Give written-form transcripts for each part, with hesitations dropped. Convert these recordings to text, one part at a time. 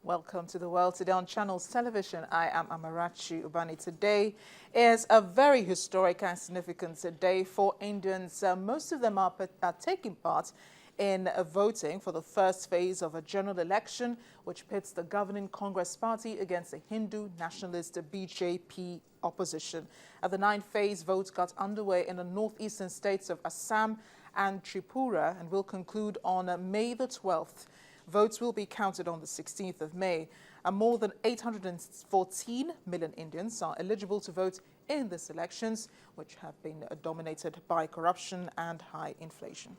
Welcome to the World Today on Channels Television. I am Amarachi Ubani. Today is a very historic and significant day for Indians. Most of them are taking part in voting for the first phase of a general election, which pits the governing Congress party against the Hindu nationalist BJP opposition. The ninth phase vote got underway in the northeastern states of Assam and Tripura and will conclude on May the 12th. Votes will be counted on the 16th of May. More than 814 million Indians are eligible to vote in these elections, which have been dominated by corruption and high inflation.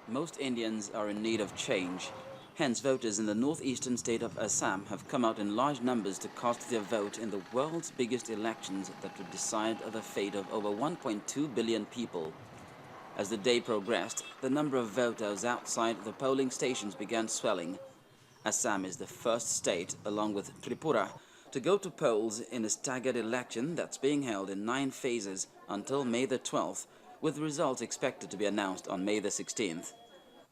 Most Indians are in need of change. Hence, voters in the northeastern state of Assam have come out in large numbers to cast their vote in the world's biggest elections that would decide the fate of over 1.2 billion people. As the day progressed, the number of voters outside the polling stations began swelling. Assam is the first state, along with Tripura, to go to polls in a staggered election that's being held in 9 phases until May the 12th, with results expected to be announced on May the 16th.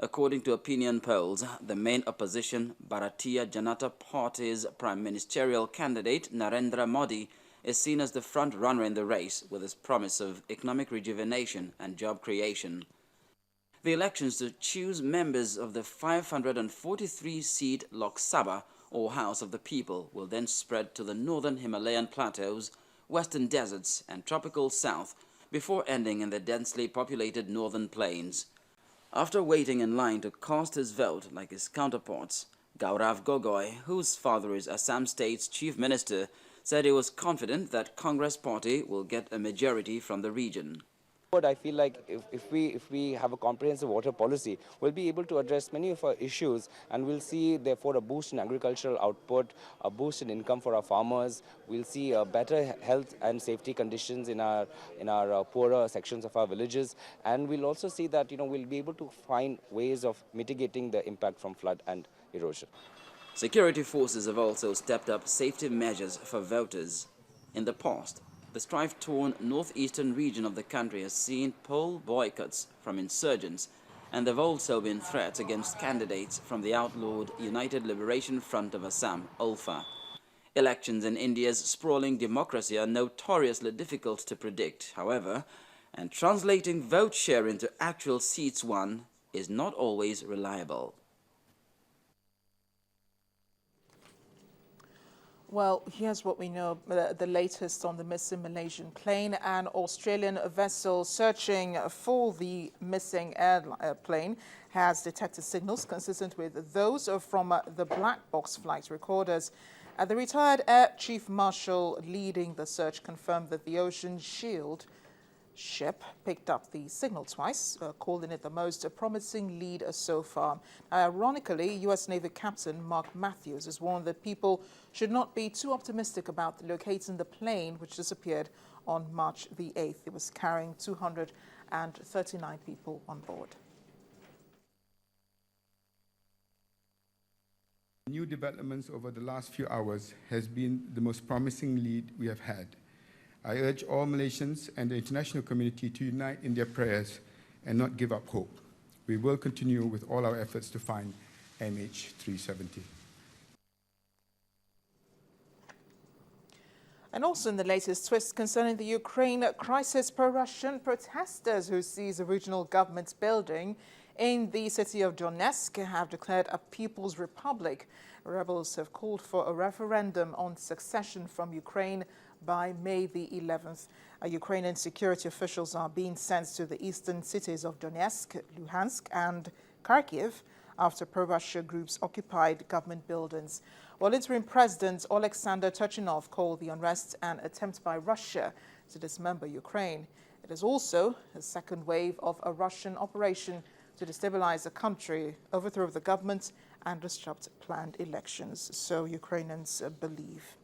According to opinion polls, the main opposition, Bharatiya Janata Party's prime ministerial candidate Narendra Modi, is seen as the front-runner in the race with his promise of economic rejuvenation and job creation. The elections to choose members of the 543-seat Lok Sabha, or House of the People, will then spread to the northern Himalayan plateaus, western deserts and tropical south, before ending in the densely populated northern plains. After waiting in line to cast his vote like his counterparts, Gaurav Gogoi, whose father is Assam State's chief minister, said he was confident that Congress party will get a majority from the region. I feel like if we have a comprehensive water policy, we'll be able to address many of our issues, and we'll see therefore a boost in agricultural output, a boost in income for our farmers. We'll see better health and safety conditions in our poorer sections of our villages, and we'll also see that we'll be able to find ways of mitigating the impact from flood and erosion. Security forces have also stepped up safety measures for voters. In the past, the strife-torn northeastern region of the country has seen poll boycotts from insurgents, and there have also been threats against candidates from the outlawed United Liberation Front of Assam, ULFA. Elections in India's sprawling democracy are notoriously difficult to predict, however, and translating vote share into actual seats won is not always reliable. Well, here's what we know, the latest on the missing Malaysian plane. An Australian vessel searching for the missing airplane has detected signals consistent with those from the black box flight recorders. The retired Air Chief Marshal leading the search confirmed that the Ocean Shield ship picked up the signal twice, calling it the most promising lead so far. Ironically, U.S. Navy Captain Mark Matthews has warned that people should not be too optimistic about locating the plane, which disappeared on March the 8th. It was carrying 239 people on board. New developments over the last few hours has been the most promising lead we have had. I urge all Malaysians and the international community to unite in their prayers and not give up hope. We will continue with all our efforts to find MH370. And also in the latest twist concerning the Ukraine crisis, pro-Russian protesters who seized the regional government building in the city of Donetsk have declared a People's Republic. Rebels have called for a referendum on secession from Ukraine by May the 11th. Ukrainian security officials are being sent to the eastern cities of Donetsk, Luhansk and Kharkiv after pro-Russia groups occupied government buildings. While interim President Alexander Turchinov called the unrest an attempt by Russia to dismember Ukraine. It is also a second wave of a Russian operation to destabilize the country, overthrow the government and disrupt planned elections, so Ukrainians believe.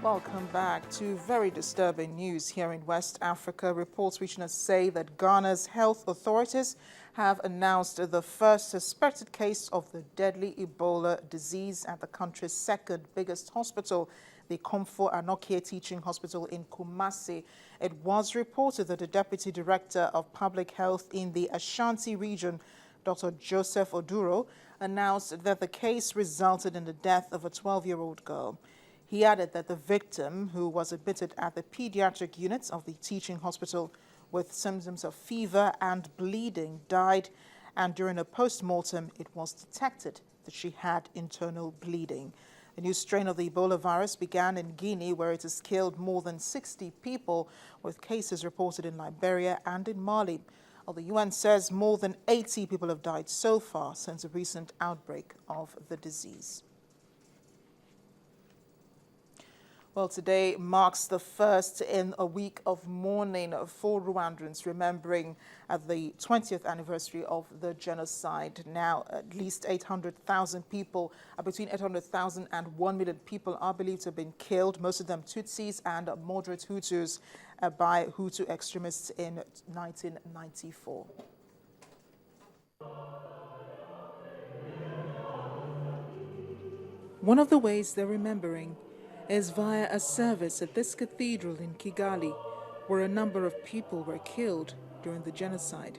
Welcome back to very disturbing news here in West Africa. Reports reaching us say that Ghana's health authorities have announced the first suspected case of the deadly Ebola disease at the country's second biggest hospital. the Komfo Anokie Teaching Hospital in Kumasi. It was reported that the Deputy Director of Public Health in the Ashanti region, Dr. Joseph Oduro, announced that the case resulted in the death of a 12-year-old girl. He added that the victim, who was admitted at the pediatric unit of the teaching hospital with symptoms of fever and bleeding, died, and during a post-mortem, it was detected that she had internal bleeding. The new strain of the Ebola virus began in Guinea, where it has killed more than 60 people, with cases reported in Liberia and in Mali. Well, the UN says more than 80 people have died so far since a recent outbreak of the disease. Well, today marks the first in a week of mourning for Rwandans, remembering the 20th anniversary of the genocide. Now, at least 800,000 people, between 800,000 and 1 million people are believed to have been killed, most of them Tutsis and moderate Hutus, by Hutu extremists in 1994. One of the ways they're remembering is via a service at this cathedral in Kigali, where a number of people were killed during the genocide.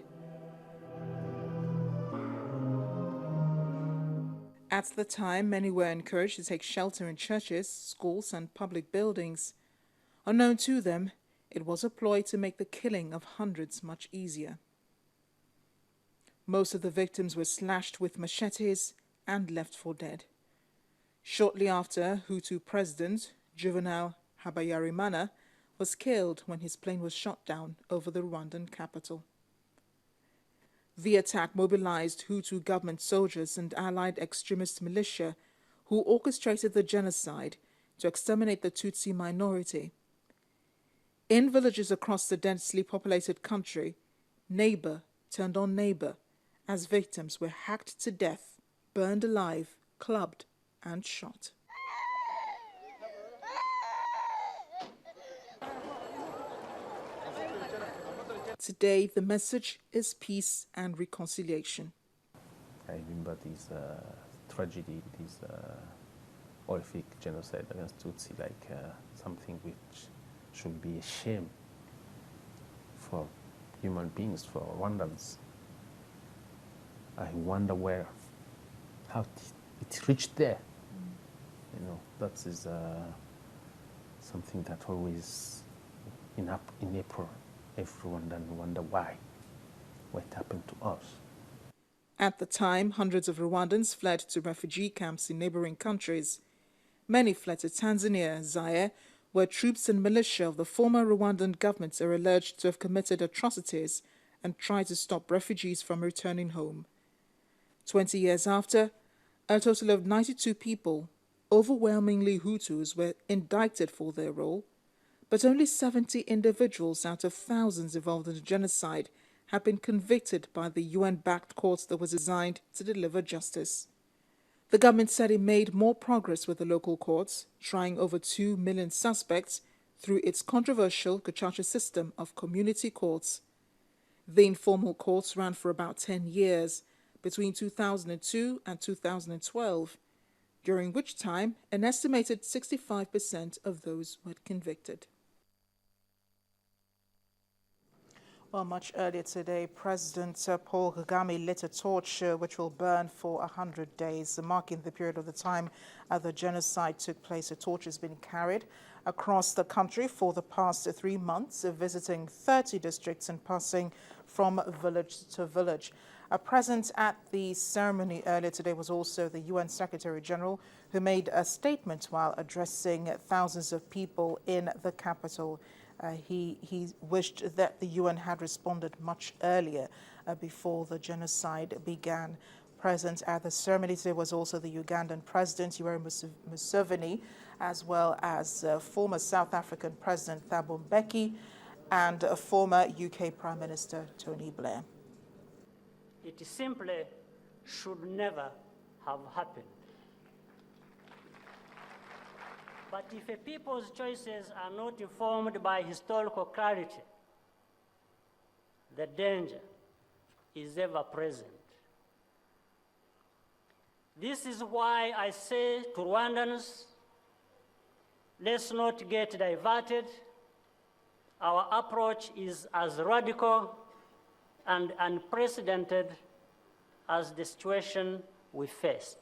At the time, many were encouraged to take shelter in churches, schools, and public buildings. Unknown to them, it was a ploy to make the killing of hundreds much easier. Most of the victims were slashed with machetes and left for dead. Shortly after, Hutu President Juvenal Habyarimana was killed when his plane was shot down over the Rwandan capital. The attack mobilized Hutu government soldiers and allied extremist militia who orchestrated the genocide to exterminate the Tutsi minority. In villages across the densely populated country, neighbor turned on neighbor as victims were hacked to death, burned alive, clubbed, and shot. Today, the message is peace and reconciliation. I remember this tragedy, this horrific genocide against Tutsi, like something which should be a shame for human beings, for Rwandans. I wonder how it reached there. You know, that is something that always in April, everyone then wonder why, what happened to us. At the time, hundreds of Rwandans fled to refugee camps in neighboring countries. Many fled to Tanzania, Zaire, where troops and militia of the former Rwandan government are alleged to have committed atrocities and tried to stop refugees from returning home. 20 years after, a total of 92 people, overwhelmingly Hutus, were indicted for their role, but only 70 individuals out of thousands involved in the genocide have been convicted by the UN-backed court that was designed to deliver justice. The government said it made more progress with the local courts, trying over 2 million suspects through its controversial Gacaca system of community courts. The informal courts ran for about 10 years, between 2002 and 2012, during which time an estimated 65% of those were convicted. Well, much earlier today, President Paul Kagame lit a torch which will burn for 100 days, marking the period of the time the genocide took place. The torch has been carried across the country for the past 3 months, visiting 30 districts and passing from village to village. Present at the ceremony earlier today was also the UN Secretary General, who made a statement while addressing thousands of people in the capital. He wished that the UN had responded much earlier before the genocide began. Present at the ceremony today was also the Ugandan President, Yoweri Museveni, as well as former South African President Thabo Mbeki and former UK Prime Minister Tony Blair. It simply should never have happened. But if a people's choices are not informed by historical clarity, the danger is ever present. This is why I say to Rwandans, Let's not get diverted. Our approach is as radical and unprecedented as the situation we faced.